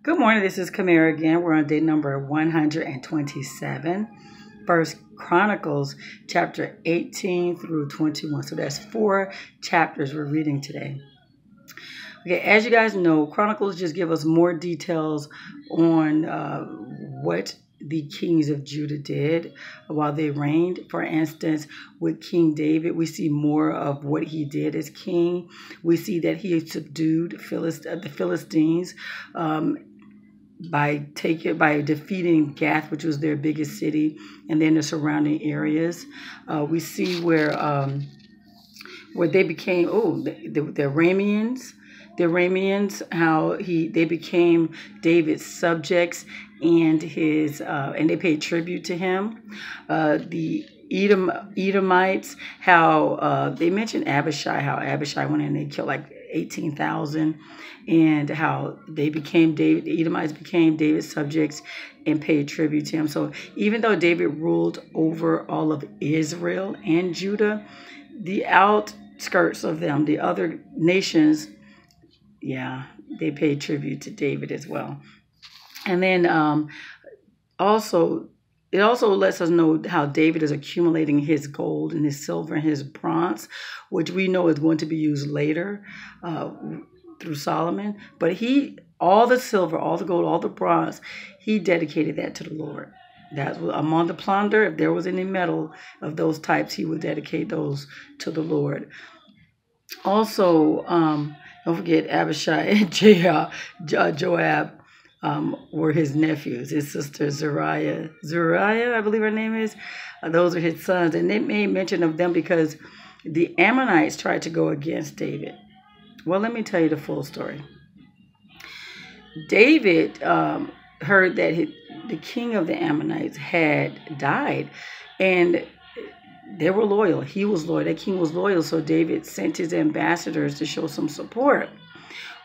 Good morning. This is Kamera again. We're on day number 127. First Chronicles chapter 18 through 21. So that's 4 chapters we're reading today. Okay, as you guys know, Chronicles just give us more details on what the kings of Judah did while they reigned. For instance, with King David, we see more of what he did as king. We see that he subdued the Philistines by defeating Gath, which was their biggest city, and then the surrounding areas. We see where they became the Arameans. The Arameans, how they became David's subjects and they paid tribute to him. The Edomites, how they mentioned Abishai, how Abishai went in and they killed like 18,000, and how the Edomites became David's subjects and paid tribute to him. So even though David ruled over all of Israel and Judah, the outskirts of them, the other nations, they paid tribute to David as well. And then it also lets us know how David is accumulating his gold and his silver and his bronze, which we know is going to be used later through Solomon. But all the silver, all the gold, all the bronze, he dedicated that to the Lord. That's among the plunder. If there was any metal of those types, he would dedicate those to the Lord. Also, don't forget Abishai and Joab were his nephews. His sister Zuriah, I believe her name is. Those are his sons. And they made mention of them because the Ammonites tried to go against David. Well, let me tell you the full story. David heard that the king of the Ammonites had died, and they were loyal. He was loyal. That king was loyal. So David sent his ambassadors to show some support.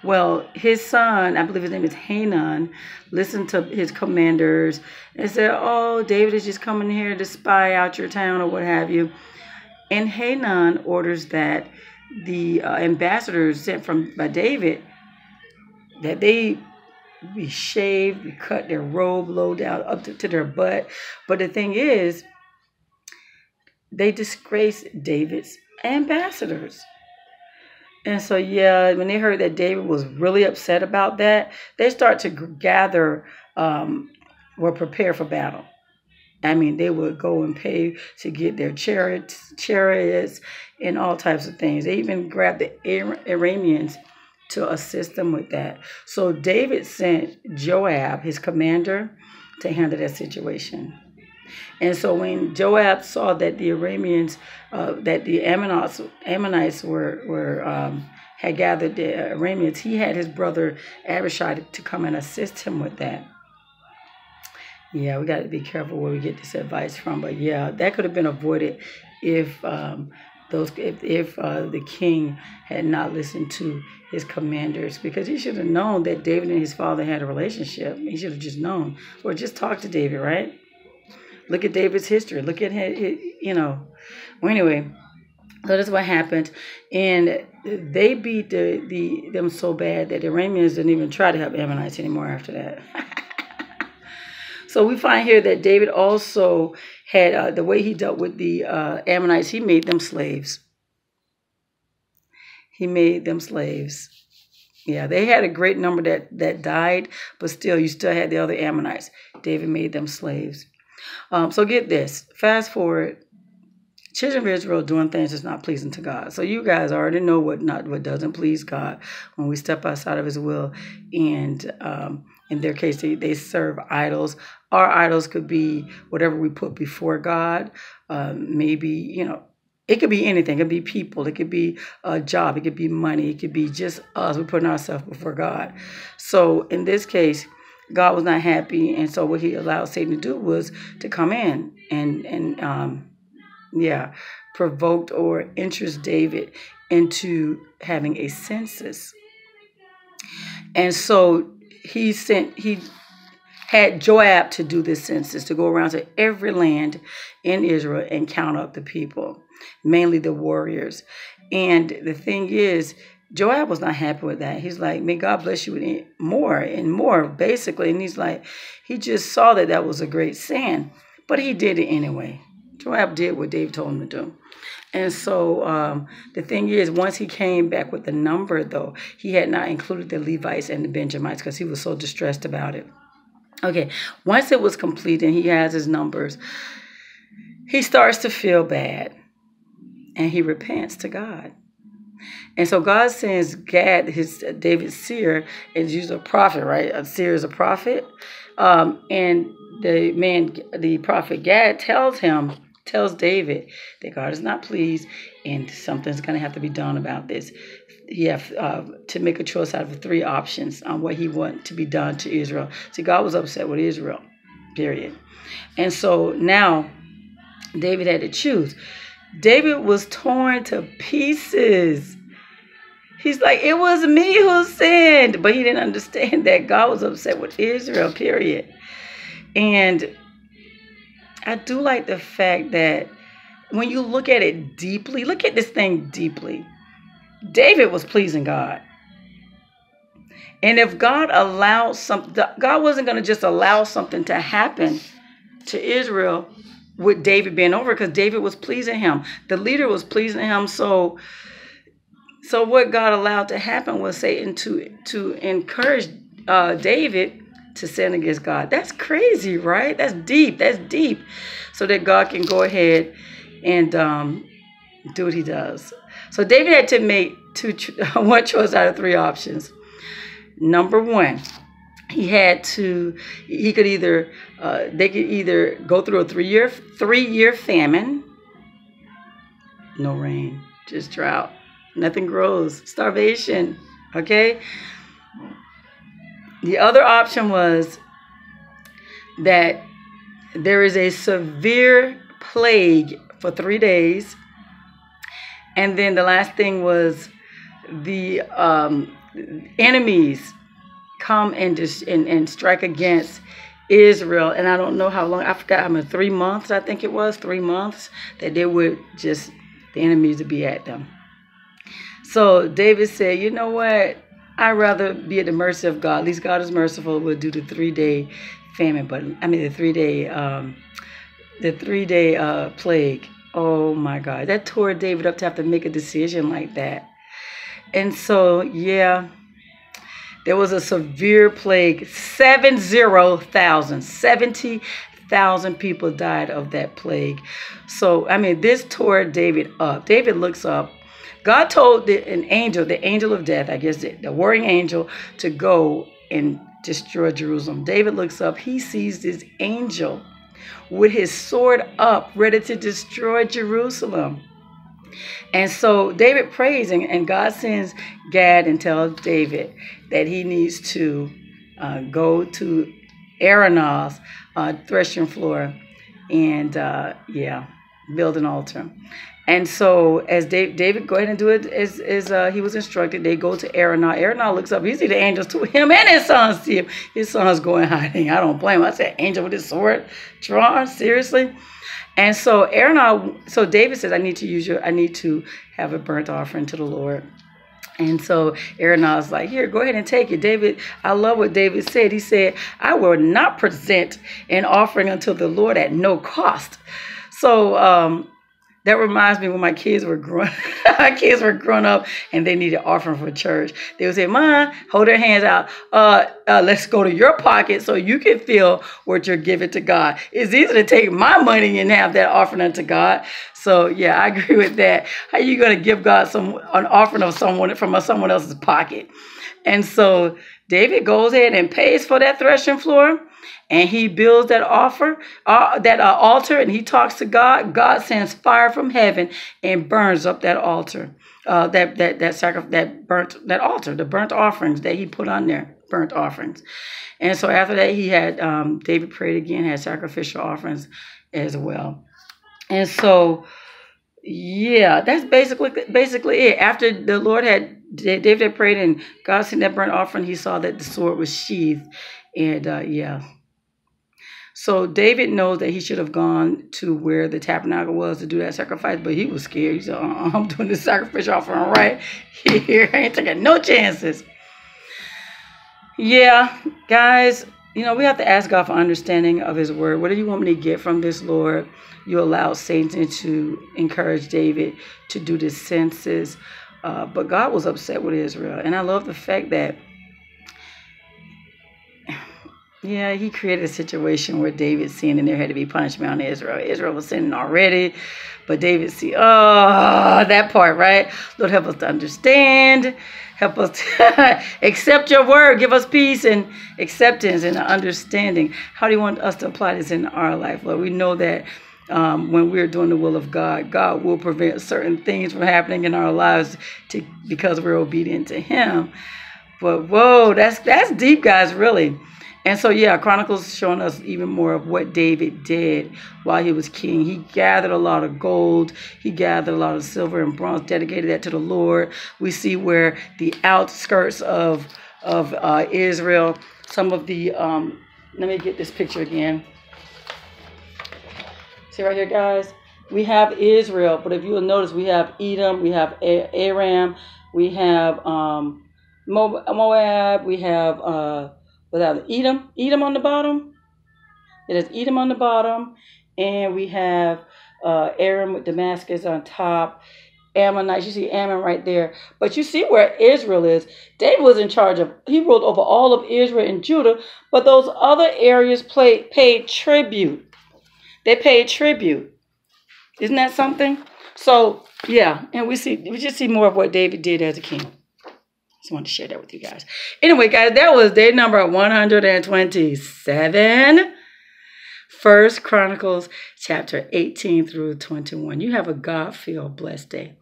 Well, his son, I believe his name is Hanan, listened to his commanders and said, "Oh, David is just coming here to spy out your town," or what have you. And Hanan orders that the ambassadors sent by David, that they be shaved, be cut their robe low down up to their butt. But the thing is, they disgraced David's ambassadors. And so, when they heard that David was really upset about that, they start to gather, were prepared for battle. I mean, they would go and pay to get their chariots and all types of things. They even grabbed the Arameans to assist them with that. So David sent Joab, his commander, to handle that situation. And so when Joab saw that the Arameans, that the Ammonites had gathered the Arameans, he had his brother Abishai to come and assist him with that. We got to be careful where we get this advice from. But that could have been avoided if the king had not listened to his commanders, because he should have known that David and his father had a relationship. He should have just known, or just talked to David, right? Look at David's history. Look at his. Well, anyway, so that's what happened, and they beat them so bad that the Arameans didn't even try to have Ammonites anymore after that. So we find here that David also had the way he dealt with the Ammonites. He made them slaves. He made them slaves. They had a great number that died, but still, you still had the other Ammonites. David made them slaves. So get this. Fast forward. Children of Israel doing things that's not pleasing to God. So you guys already know what doesn't please God when we step outside of His will. And in their case, they serve idols. Our idols could be whatever we put before God. Maybe, it could be anything. It could be people. It could be a job. It could be money. It could be just us. We're putting ourselves before God. So in this case, God was not happy. And so what He allowed Satan to do was to come in and provoked or interest David into having a census. And so he had Joab to do this census, to go around to every land in Israel and count up the people, mainly the warriors. And the thing is, Joab was not happy with that. He's like, may God bless you with more and more, basically. And he's like, he just saw that that was a great sin, but he did it anyway. Joab did what David told him to do. And so the thing is, once he came back with the number, though, he had not included the Levites and the Benjamites because he was so distressed about it. Okay, once it was complete and he has his numbers, he starts to feel bad and he repents to God. And so God sends Gad, David's seer, and he's a prophet, right? A seer is a prophet. And the prophet Gad tells David that God is not pleased and something's going to have to be done about this. He have to make a choice out of 3 options on what he wants to be done to Israel. See, God was upset with Israel, period. And so now David had to choose. David was torn to pieces. He's like, it was me who sinned. But he didn't understand that God was upset with Israel, period. And I do like the fact that when you look at it deeply, look at this thing deeply. David was pleasing God. And if God allowed something, God wasn't going to just allow something to happen to Israel with David being over, because David was pleasing him. The leader was pleasing him. So what God allowed to happen was Satan to encourage David to sin against God. That's crazy, right? That's deep. That's deep. So that God can go ahead and do what he does. So David had to make one choice out of 3 options. Number 1, they could either go through a 3-year famine, no rain, just drought, nothing grows, starvation. Okay. The other option was that there is a severe plague for 3 days. And then the last thing was the enemies come and strike against Israel. And I don't know how long, I forgot how many, 3 months, I think it was 3 months, that they would the enemies would be at them. So David said, you know what? I'd rather be at the mercy of God. At least God is merciful. We'll do the 3-day famine, the 3-day plague. Oh my God, that tore David up to have to make a decision like that. And so, yeah, there was a severe plague. 70,000 people died of that plague. So, this tore David up. David looks up. God told the angel of death, I guess the warring angel, to go and destroy Jerusalem. David looks up. He sees this angel with his sword up, ready to destroy Jerusalem. And so David prays, and God sends Gad and tells David that he needs to go to Araunah's threshing floor and, build an altar. And so as David go ahead and do it as he was instructed, they go to Araunah. Araunah looks up. He sees the angels to him, and his sons see him. His sons go in hiding. I don't blame him. I said, angel with his sword drawn, seriously? And so David says, I need to have a burnt offering to the Lord. And so Araunah's like, here, go ahead and take it. David, I love what David said. He said, I will not present an offering unto the Lord at no cost. So that reminds me when my kids were growing up and they needed offering for church. They would say, Mom, hold their hands out. Let's go to your pocket so you can feel what you're giving to God. It's easy to take my money and have that offering unto God. So, yeah, I agree with that. How are you going to give God an offering of from someone else's pocket? And so David goes ahead and pays for that threshing floor. And he builds that altar, and he talks to God. God sends fire from heaven and burns up that altar, the burnt offerings that he put on there, burnt offerings. And so after that, he had David prayed again, had sacrificial offerings as well. And so, yeah, that's basically it. After the Lord David had prayed and God sent that burnt offering, he saw that the sword was sheathed, and So David knows that he should have gone to where the tabernacle was to do that sacrifice, but he was scared. He said, I'm doing the sacrifice offering right here. I ain't taking no chances. Yeah, guys, we have to ask God for understanding of his word. What do you want me to get from this, Lord? You allowed Satan to encourage David to do the census, but God was upset with Israel. And I love the fact that, he created a situation where David sinned and there had to be punishment on Israel. Israel was sinning already, but David that part, right? Lord, help us to understand. Help us to accept your word. Give us peace and acceptance and understanding. How do you want us to apply this in our life, Lord? We know that when we're doing the will of God, God will prevent certain things from happening in our lives because we're obedient to him. But whoa, that's deep, guys, really. And so, Chronicles showing us even more of what David did while he was king. He gathered a lot of gold. He gathered a lot of silver and bronze, dedicated that to the Lord. We see where the outskirts of Israel, some of the, let me get this picture again. See right here, guys? We have Israel, but if you will notice, we have Edom, we have Aram, we have Moab, we have... without Edom on the bottom. It is Edom on the bottom. And we have Aram with Damascus on top. Ammonites. You see Ammon right there. But you see where Israel is. David was in charge of, he ruled over all of Israel and Judah. But those other areas paid tribute. They paid tribute. Isn't that something? So, and we just see more of what David did as a king. Just wanted to share that with you guys. Anyway, guys, that was day number 127. 1 Chronicles chapter 18 through 21. You have a God-filled blessed day.